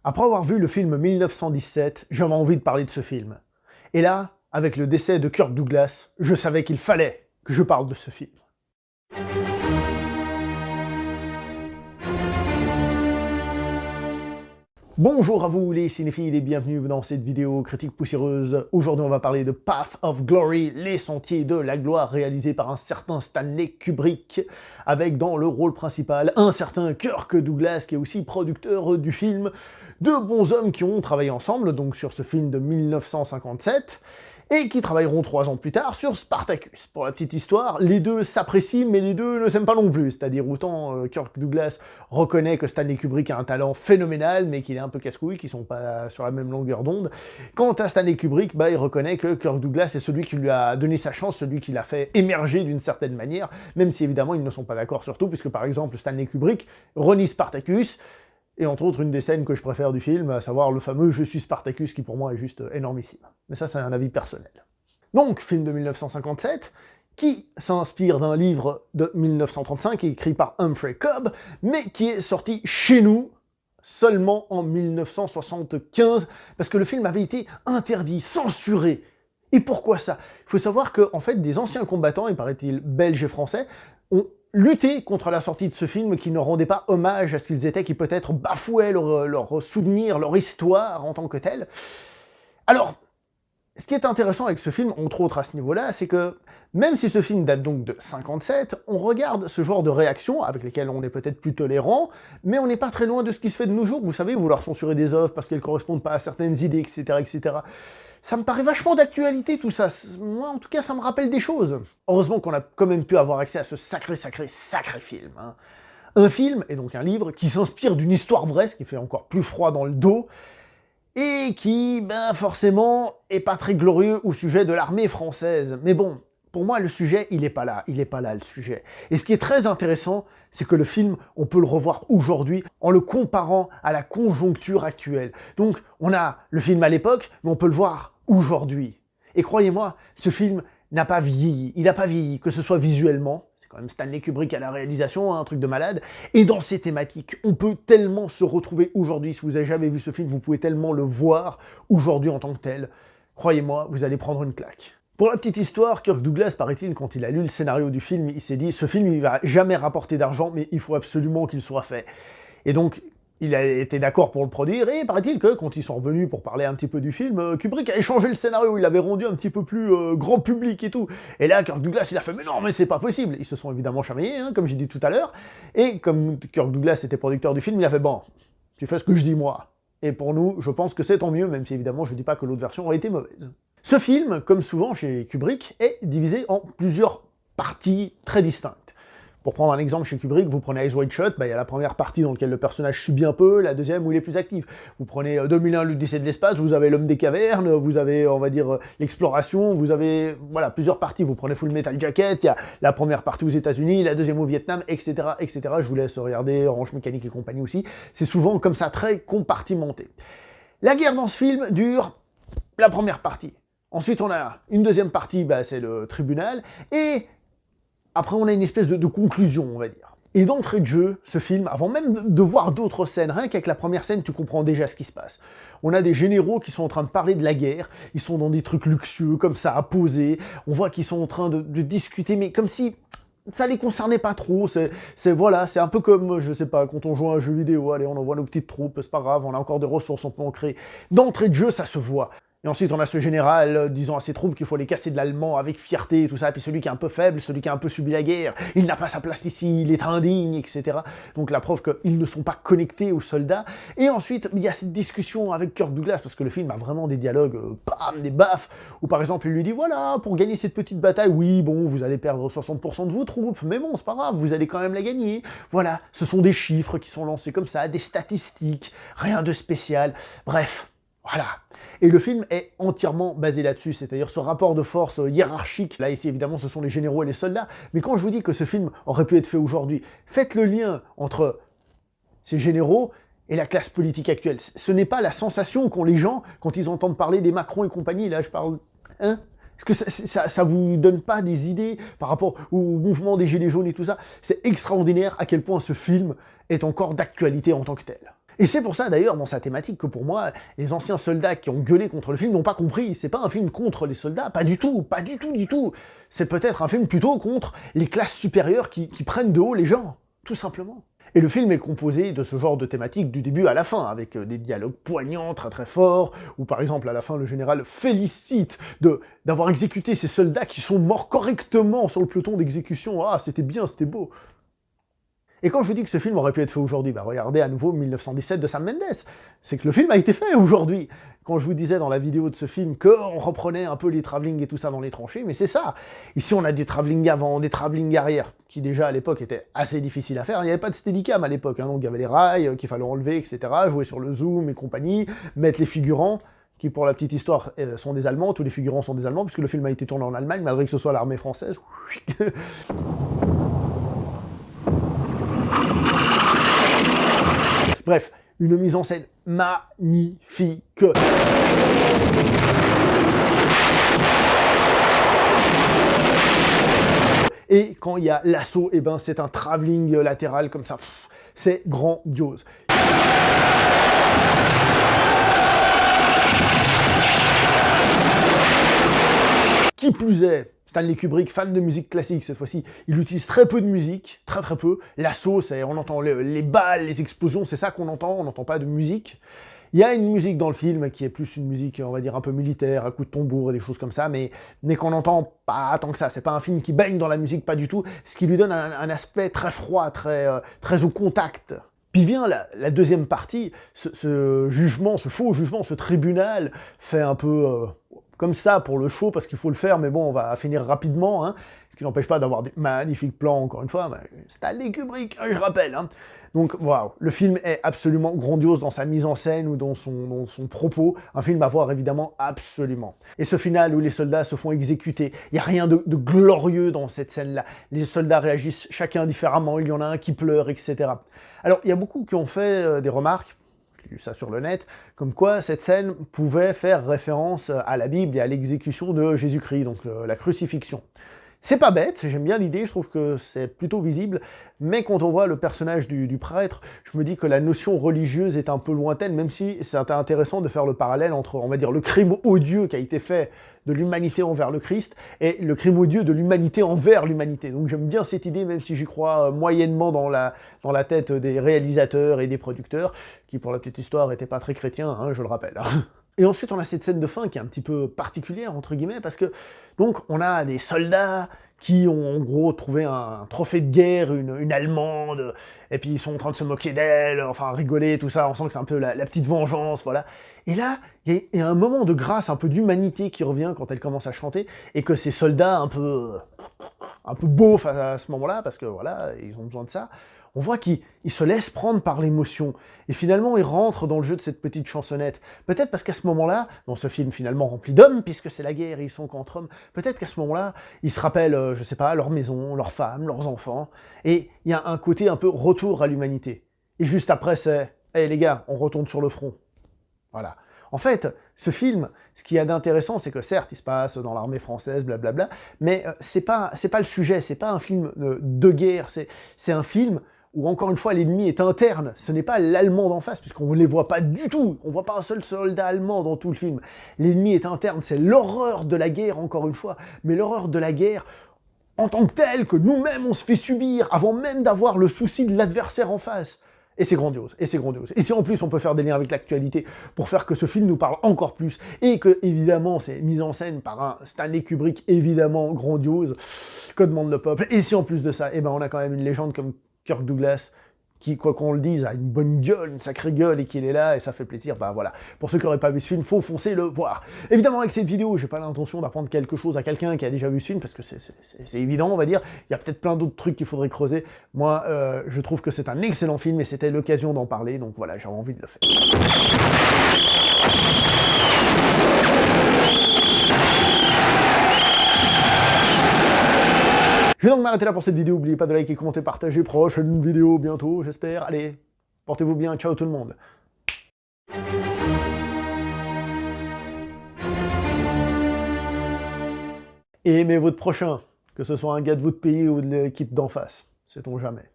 Après avoir vu le film 1917, j'avais envie de parler de ce film. Et là, avec le décès de Kirk Douglas, je savais qu'il fallait que je parle de ce film. Bonjour à vous les cinéphiles et bienvenue dans cette vidéo critique poussiéreuse. Aujourd'hui on va parler de Path of Glory, les sentiers de la gloire, réalisé par un certain Stanley Kubrick, avec dans le rôle principal un certain Kirk Douglas qui est aussi producteur du film. Deux bons hommes qui ont travaillé ensemble donc sur ce film de 1957 et qui travailleront 3 ans plus tard sur Spartacus. Pour la petite histoire, les deux s'apprécient, mais les deux ne s'aiment pas non plus. C'est-à-dire autant Kirk Douglas reconnaît que Stanley Kubrick a un talent phénoménal, mais qu'il est un peu casse-couille, qu'ils sont pas sur la même longueur d'onde. Quant à Stanley Kubrick, il reconnaît que Kirk Douglas est celui qui lui a donné sa chance, celui qui l'a fait émerger d'une certaine manière, même si évidemment ils ne sont pas d'accord sur tout, puisque par exemple Stanley Kubrick renie Spartacus, et entre autres, une des scènes que je préfère du film, à savoir le fameux « Je suis Spartacus » qui pour moi est juste énormissime. Mais ça, c'est un avis personnel. Donc, film de 1957, qui s'inspire d'un livre de 1935, écrit par Humphrey Cobb, mais qui est sorti chez nous seulement en 1975, parce que le film avait été interdit, censuré. Et pourquoi ça? Il faut savoir que, en fait, des anciens combattants, il paraît-il belges et français, ont lutté contre la sortie de ce film qui ne rendait pas hommage à ce qu'ils étaient, qui peut-être bafouait leur souvenir, leur histoire en tant que tel. Alors, ce qui est intéressant avec ce film, entre autres à ce niveau-là, c'est que même si ce film date donc de 57, on regarde ce genre de réactions, avec lesquelles on est peut-être plus tolérant, mais on n'est pas très loin de ce qui se fait de nos jours, vous savez, vouloir censurer des œuvres parce qu'elles correspondent pas à certaines idées, etc., etc. Ça me paraît vachement d'actualité tout ça, moi en tout cas ça me rappelle des choses. Heureusement qu'on a quand même pu avoir accès à ce sacré film. Hein. Un film, et donc un livre, qui s'inspire d'une histoire vraie, ce qui fait encore plus froid dans le dos, et qui, forcément, est pas très glorieux au sujet de l'armée française. Mais bon, pour moi, le sujet, il est pas là le sujet. Et ce qui est très intéressant, c'est que le film, on peut le revoir aujourd'hui en le comparant à la conjoncture actuelle. Donc, on a le film à l'époque, mais on peut le voir aujourd'hui. Et croyez-moi, ce film n'a pas vieilli. Il n'a pas vieilli, que ce soit visuellement, quand même Stanley Kubrick à la réalisation, un truc de malade, et dans ces thématiques, on peut tellement se retrouver aujourd'hui, si vous avez jamais vu ce film, vous pouvez tellement le voir aujourd'hui en tant que tel. Croyez-moi, vous allez prendre une claque. Pour la petite histoire, Kirk Douglas, paraît-il, quand il a lu le scénario du film, il s'est dit, ce film, il va jamais rapporter d'argent, mais il faut absolument qu'il soit fait. Et donc, il a été d'accord pour le produire, et paraît-il que quand ils sont revenus pour parler un petit peu du film, Kubrick a échangé le scénario, il l'avait rendu un petit peu plus grand public et tout. Et là, Kirk Douglas, il a fait « Mais non, mais c'est pas possible !» Ils se sont évidemment chamaillés, hein, comme j'ai dit tout à l'heure, et comme Kirk Douglas était producteur du film, il a fait « Bon, tu fais ce que je dis moi. » Et pour nous, je pense que c'est tant mieux, même si évidemment je dis pas que l'autre version aurait été mauvaise. Ce film, comme souvent chez Kubrick, est divisé en plusieurs parties très distinctes. Pour prendre un exemple chez Kubrick, vous prenez Eyes Wide Shut, il y a la première partie dans laquelle le personnage subit un peu, la deuxième où il est plus actif. Vous prenez 2001, l'Odyssée de l'espace, vous avez l'homme des cavernes, vous avez, on va dire, l'exploration, vous avez, voilà, plusieurs parties. Vous prenez Full Metal Jacket, il y a la première partie aux États-Unis, la deuxième au Vietnam, etc., etc. Je vous laisse regarder Orange Mécanique et compagnie aussi. C'est souvent comme ça, très compartimenté. La guerre dans ce film dure la première partie. Ensuite, on a une deuxième partie, c'est le tribunal, et après, on a une espèce de conclusion, on va dire. Et d'entrée de jeu, ce film, avant même de voir d'autres scènes, rien qu'avec la première scène, tu comprends déjà ce qui se passe. On a des généraux qui sont en train de parler de la guerre, ils sont dans des trucs luxueux, comme ça, à poser, on voit qu'ils sont en train de discuter, mais comme si ça les concernait pas trop, voilà, c'est un peu comme, je sais pas, quand on joue à un jeu vidéo, allez, on envoie nos petites troupes, c'est pas grave, on a encore des ressources, on peut en créer. D'entrée de jeu, ça se voit. Et ensuite, on a ce général disant à ses troupes qu'il faut les casser de l'allemand avec fierté et tout ça, et puis celui qui est un peu faible, celui qui a un peu subi la guerre, il n'a pas sa place ici, il est indigne, etc. Donc la preuve qu'ils ne sont pas connectés aux soldats. Et ensuite, il y a cette discussion avec Kirk Douglas, parce que le film a vraiment des dialogues, bam, des baffes, où par exemple, il lui dit, voilà, pour gagner cette petite bataille, oui, bon, vous allez perdre 60% de vos troupes, mais bon, c'est pas grave, vous allez quand même la gagner. Voilà, ce sont des chiffres qui sont lancés comme ça, des statistiques, rien de spécial, bref. Voilà. Et le film est entièrement basé là-dessus, c'est-à-dire ce rapport de force hiérarchique. Là, ici, évidemment, ce sont les généraux et les soldats. Mais quand je vous dis que ce film aurait pu être fait aujourd'hui, faites le lien entre ces généraux et la classe politique actuelle. Ce n'est pas la sensation qu'ont les gens quand ils entendent parler des Macron et compagnie. Là, je parle... Hein? Est-ce que ça vous donne pas des idées par rapport au mouvement des Gilets jaunes et tout ça? C'est extraordinaire à quel point ce film est encore d'actualité en tant que tel. Et c'est pour ça d'ailleurs dans sa thématique que pour moi, les anciens soldats qui ont gueulé contre le film n'ont pas compris. C'est pas un film contre les soldats, pas du tout, pas du tout, du tout. C'est peut-être un film plutôt contre les classes supérieures qui prennent de haut les gens, tout simplement. Et le film est composé de ce genre de thématique du début à la fin, avec des dialogues poignants, très très forts, où par exemple à la fin le général félicite d'avoir exécuté ces soldats qui sont morts correctement sur le peloton d'exécution. Ah, c'était bien, c'était beau. Et quand je vous dis que ce film aurait pu être fait aujourd'hui, bah regardez à nouveau 1917 de Sam Mendes. C'est que le film a été fait aujourd'hui. Quand je vous disais dans la vidéo de ce film qu'on reprenait un peu les travelling et tout ça dans les tranchées, mais c'est ça. Ici on a des travelling avant, des travelling arrière, qui déjà à l'époque étaient assez difficiles à faire. Il n'y avait pas de steadicam à l'époque, hein, donc il y avait les rails qu'il fallait enlever, etc. Jouer sur le zoom et compagnie, mettre les figurants, qui pour la petite histoire sont des Allemands, tous les figurants sont des Allemands, puisque le film a été tourné en Allemagne, malgré que ce soit l'armée française. Bref, une mise en scène magnifique. Et quand il y a l'assaut, eh ben c'est un travelling latéral comme ça. C'est grandiose. Qui plus est, Stanley Kubrick, fan de musique classique cette fois-ci, il utilise très peu de musique, très très peu. L'assaut, on entend les balles, les explosions, c'est ça qu'on entend, on n'entend pas de musique. Il y a une musique dans le film qui est plus une musique, on va dire, un peu militaire, à coups de tambour et des choses comme ça, mais qu'on n'entend pas tant que ça. C'est pas un film qui baigne dans la musique, pas du tout, ce qui lui donne un aspect très froid, très au contact. Puis vient la deuxième partie, ce jugement, ce faux jugement, ce tribunal fait un peu comme ça pour le show, parce qu'il faut le faire, mais bon, on va finir rapidement, hein, ce qui n'empêche pas d'avoir des magnifiques plans, encore une fois, Stanley Kubrick, je rappelle. Hein. Donc, waouh, le film est absolument grandiose dans sa mise en scène ou dans son propos, un film à voir évidemment absolument. Et ce final où les soldats se font exécuter, il n'y a rien de glorieux dans cette scène-là. Les soldats réagissent chacun différemment, il y en a un qui pleure, etc. Alors, il y a beaucoup qui ont fait des remarques, j'ai lu ça sur le net, comme quoi cette scène pouvait faire référence à la Bible et à l'exécution de Jésus-Christ, donc la crucifixion. C'est pas bête, j'aime bien l'idée, je trouve que c'est plutôt visible, mais quand on voit le personnage du prêtre, je me dis que la notion religieuse est un peu lointaine, même si c'est intéressant de faire le parallèle entre, on va dire, le crime odieux qui a été fait de l'humanité envers le Christ et le crime odieux de l'humanité envers l'humanité. Donc j'aime bien cette idée, même si j'y crois moyennement dans la tête des réalisateurs et des producteurs, qui pour la petite histoire n'étaient pas très chrétiens, hein, je le rappelle. Et ensuite, on a cette scène de fin qui est un petit peu particulière, entre guillemets, parce que, donc, on a des soldats qui ont, en gros, trouvé un trophée de guerre, une Allemande, et puis ils sont en train de se moquer d'elle, enfin, rigoler, tout ça, on sent que c'est un peu la petite vengeance, voilà. Et là, il y a un moment de grâce, un peu d'humanité qui revient quand elle commence à chanter, et que ces soldats un peu beaufs à ce moment-là, parce que, voilà, ils ont besoin de ça, on voit qu'ils se laissent prendre par l'émotion. Et finalement, ils rentrent dans le jeu de cette petite chansonnette. Peut-être parce qu'à ce moment-là, dans ce film finalement rempli d'hommes, puisque c'est la guerre et ils sont qu'entre hommes, peut-être qu'à ce moment-là, ils se rappellent, je sais pas, leur maison, leurs femmes, leurs enfants. Et il y a un côté un peu retour à l'humanité. Et juste après, c'est « Hey les gars, on retourne sur le front ». Voilà. En fait, ce film, ce qu'il y a d'intéressant, c'est que certes, il se passe dans l'armée française, blablabla, mais c'est pas le sujet, c'est pas un film de guerre, c'est un film où, encore une fois, l'ennemi est interne. Ce n'est pas l'Allemand d'en face, puisqu'on ne les voit pas du tout. On ne voit pas un seul soldat allemand dans tout le film. L'ennemi est interne, c'est l'horreur de la guerre, encore une fois. Mais l'horreur de la guerre en tant que telle, que nous-mêmes on se fait subir, avant même d'avoir le souci de l'adversaire en face. Et c'est grandiose, et c'est grandiose. Et si en plus on peut faire des liens avec l'actualité pour faire que ce film nous parle encore plus, et que, évidemment, c'est mis en scène par un Stanley Kubrick, évidemment, grandiose, que demande le peuple, et si en plus de ça, eh ben on a quand même une légende comme Kirk Douglas, qui, quoi qu'on le dise, a une bonne gueule, une sacrée gueule, et qu'il est là, et ça fait plaisir, bah voilà. Pour ceux qui n'auraient pas vu ce film, faut foncer le voir. Évidemment, avec cette vidéo, j'ai pas l'intention d'apprendre quelque chose à quelqu'un qui a déjà vu ce film, parce que c'est évident, on va dire. Il y a peut-être plein d'autres trucs qu'il faudrait creuser. Moi, je trouve que c'est un excellent film, et c'était l'occasion d'en parler, donc voilà, j'avais envie de le faire. Je vais donc m'arrêter là pour cette vidéo, n'oubliez pas de liker, commenter, partager, prochaine vidéo bientôt, j'espère. Allez, portez-vous bien, ciao tout le monde. Et aimez votre prochain, que ce soit un gars de votre pays ou de l'équipe d'en face, sait-on jamais.